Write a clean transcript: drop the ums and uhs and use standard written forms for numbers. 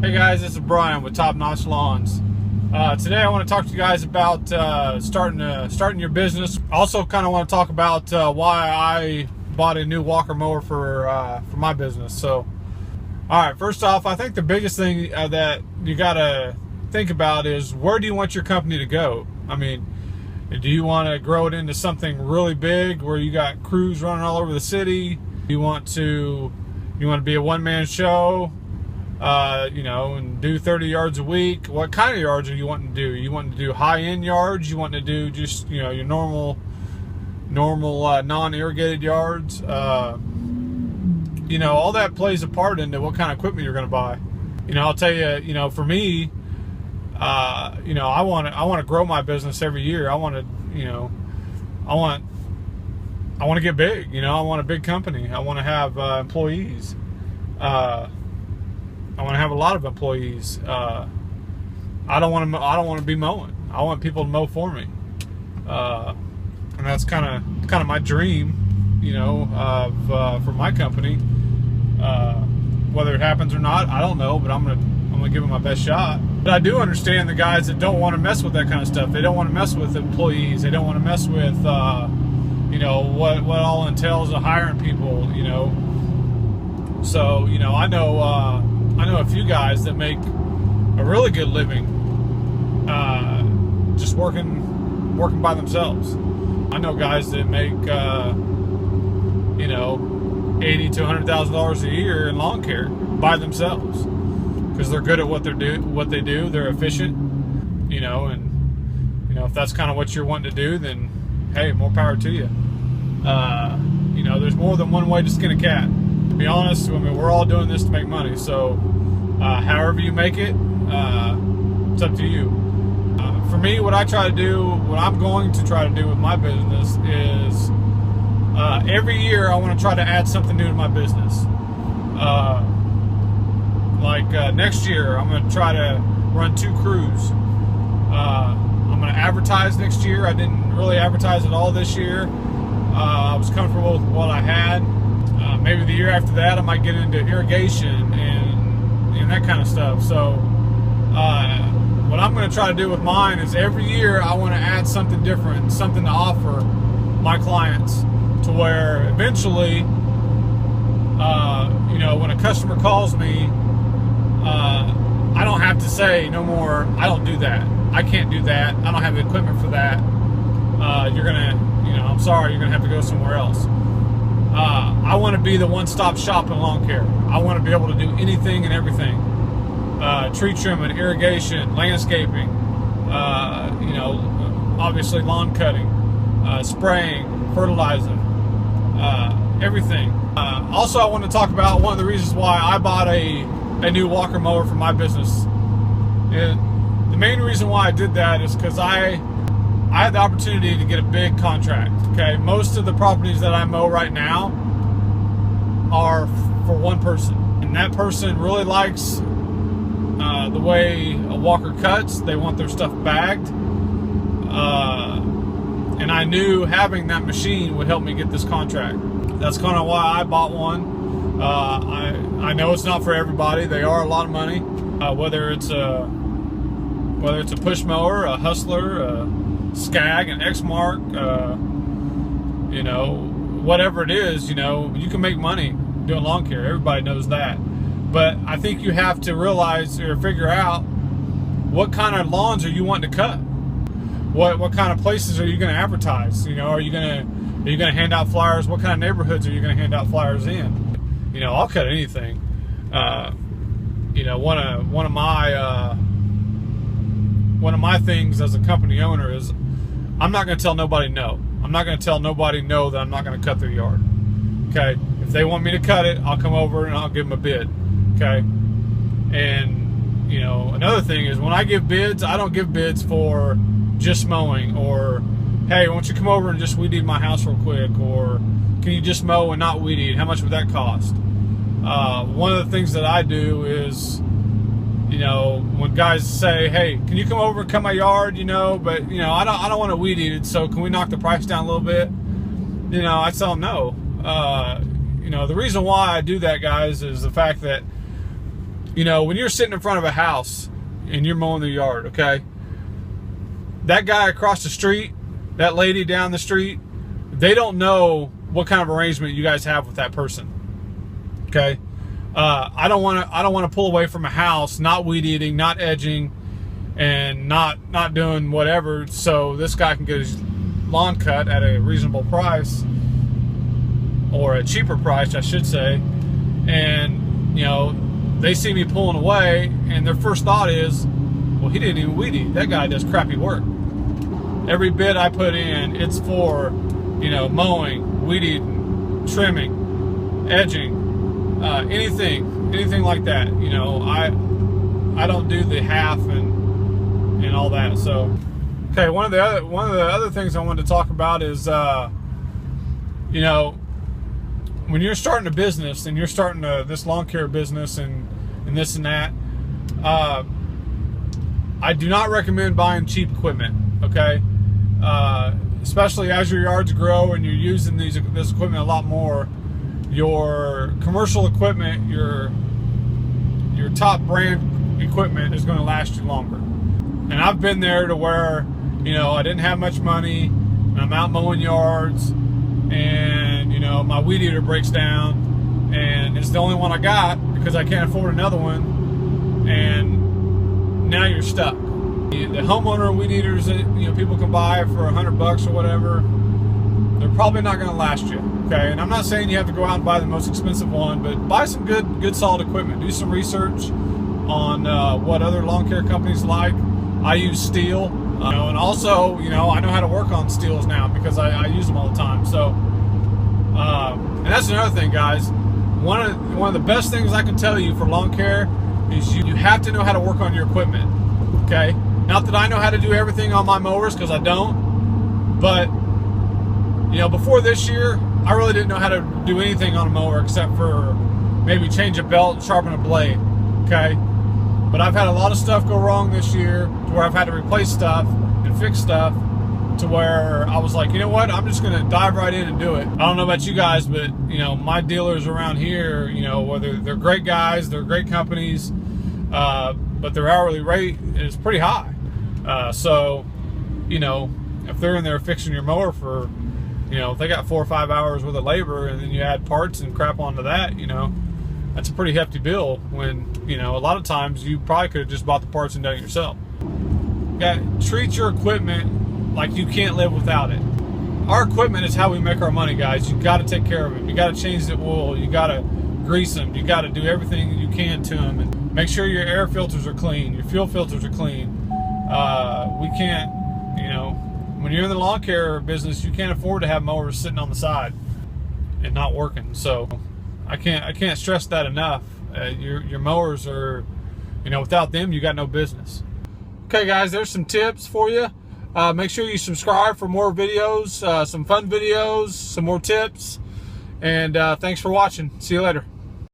Hey guys, this is Brian with Top Notch Lawns. Today I want to talk to you guys about starting your business. Also, kind of want to talk about why I bought a new walker mower for my business. So, all right. First off, I think the biggest thing that you got to think about is, where do you want your company to go? I mean, do you want to grow it into something really big where you got crews running all over the city? Do you want to be a one-man show? And do 30 yards a week? What kind of yards are you wanting to do? You wanting to do high-end yards? You wanting to do just, your normal non-irrigated yards? All that plays a part into what kind of equipment you're going to buy. I'll tell you, for me, I want to grow my business every year. I want to get big. I want a big company. I want to have employees. I want to have a lot of employees. I don't want to be mowing. I want people to mow for me, and that's kind of my dream, for my company. Whether it happens or not, I don't know, but I'm gonna give it my best shot. But I do understand the guys that don't want to mess with that kind of stuff. They don't want to mess with employees. They don't want to mess with what all entails of hiring people. So I know a few guys that make a really good living just working by themselves. I know guys that make $80,000 to $100,000 a year in lawn care by themselves because they're good at what they do. They're efficient, and if that's kind of what you're wanting to do, then hey, more power to you. There's more than one way to skin a cat. To be honest, we're all doing this to make money. So, however you make it, it's up to you. For me, what I'm going to try to do with my business is every year I want to try to add something new to my business. Next year, I'm going to try to run 2 crews. I'm going to advertise next year. I didn't really advertise at all this year. I was comfortable with what I had. Maybe the year after that, I might get into irrigation and that kind of stuff. So, what I'm going to try to do with mine is every year I want to add something different, something to offer my clients, to where eventually, when a customer calls me, I don't have to say no more. I don't do that. I can't do that. I don't have the equipment for that. I'm sorry, you're gonna have to go somewhere else. I want to be the one-stop shop in lawn care. I want to be able to do anything and everything. Tree trimming, irrigation, landscaping, obviously lawn cutting, spraying, fertilizing, everything. Also, I want to talk about one of the reasons why I bought a new walker mower for my business. And the main reason why I did that is because I had the opportunity to get a big contract. Okay, most of the properties that I mow right now are for one person, and that person really likes the way a walker cuts. They want their stuff bagged, and I knew having that machine would help me get this contract. That's kind of why I bought one. I know it's not for everybody. They are a lot of money. Whether it's a push mower, a Hustler, a Skag, an Exmark, whatever it is, you can make money doing lawn care. Everybody knows that. But I think you have to realize or figure out what kind of lawns are you wanting to cut. What kind of places are you going to advertise? Are you going to hand out flyers? What kind of neighborhoods are you going to hand out flyers in? I'll cut anything. One of my things as a company owner is I'm not going to tell nobody no. I'm not going to tell nobody no that I'm not going to cut their yard. Okay? If they want me to cut it, I'll come over and I'll give them a bid. Okay? And, another thing is when I give bids, I don't give bids for just mowing, or, hey, why don't you come over and just weed eat my house real quick, or can you just mow and not weed eat? How much would that cost? One of the things that I do is, when guys say, hey, can you come over and cut my yard, but, I don't want to weed eat it, so can we knock the price down a little bit? I tell them no. The reason why I do that, guys, is the fact that, You know, when you're sitting in front of a house and you're mowing the yard, okay, that guy across the street, that lady down the street, they don't know what kind of arrangement you guys have with that person. Okay, I don't want to pull away from a house, not weed eating, not edging, and not doing whatever, so this guy can get his lawn cut at a reasonable price, or a cheaper price, I should say. And you know, they see me pulling away, and their first thought is, well, he didn't even weed eat. That guy does crappy work. Every bit I put in, it's for, you know, mowing, weed eating, trimming, edging, anything like that. You know, I don't do the half and all that. So, okay, one of the other things I wanted to talk about is, you know, when you're starting a business and you're starting this lawn care business and this and that, I do not recommend buying cheap equipment. Okay. Especially as your yards grow and you're using this equipment a lot more, your commercial equipment, your top brand equipment is going to last you longer. And I've been there to where, you know, I didn't have much money, and I'm out mowing yards, and you know, my weed eater breaks down, and it's the only one I got because I can't afford another one, and now you're stuck. The homeowner weed eaters that, you know, people can buy for $100 or whatever, they're probably not going to last you. Okay, and I'm not saying you have to go out and buy the most expensive one, but buy some good solid equipment. Do some research on what other lawn care companies like. I use Stihl, you know, and also, you know, I know how to work on Stihls now because I use them all the time. So, and that's another thing, guys. One of the best things I can tell you for lawn care is you have to know how to work on your equipment. Okay. Not that I know how to do everything on my mowers, because I don't, but, you know, before this year, I really didn't know how to do anything on a mower except for maybe change a belt and sharpen a blade, okay? But I've had a lot of stuff go wrong this year to where I've had to replace stuff and fix stuff to where I was like, you know what, I'm just going to dive right in and do it. I don't know about you guys, but, you know, my dealers around here, you know, whether they're great guys, they're great companies, but their hourly rate is pretty high. So, you know, if they're in there fixing your mower for, you know, if they got 4 or 5 hours worth of labor, and then you add parts and crap onto that, you know, that's a pretty hefty bill when, you know, a lot of times you probably could have just bought the parts and done it yourself. Treat your equipment like you can't live without it. Our equipment is how we make our money, guys. You got to take care of it. You got to change the oil. You got to grease them. You got to do everything you can to them, and make sure your air filters are clean, your fuel filters are clean. We can't, you know, when you're in the lawn care business, you can't afford to have mowers sitting on the side and not working. So I can't stress that enough. Your mowers are, you know, without them, you got no business. Okay, guys, there's some tips for you. Make sure you subscribe for more videos, some fun videos, some more tips, and thanks for watching. See you later.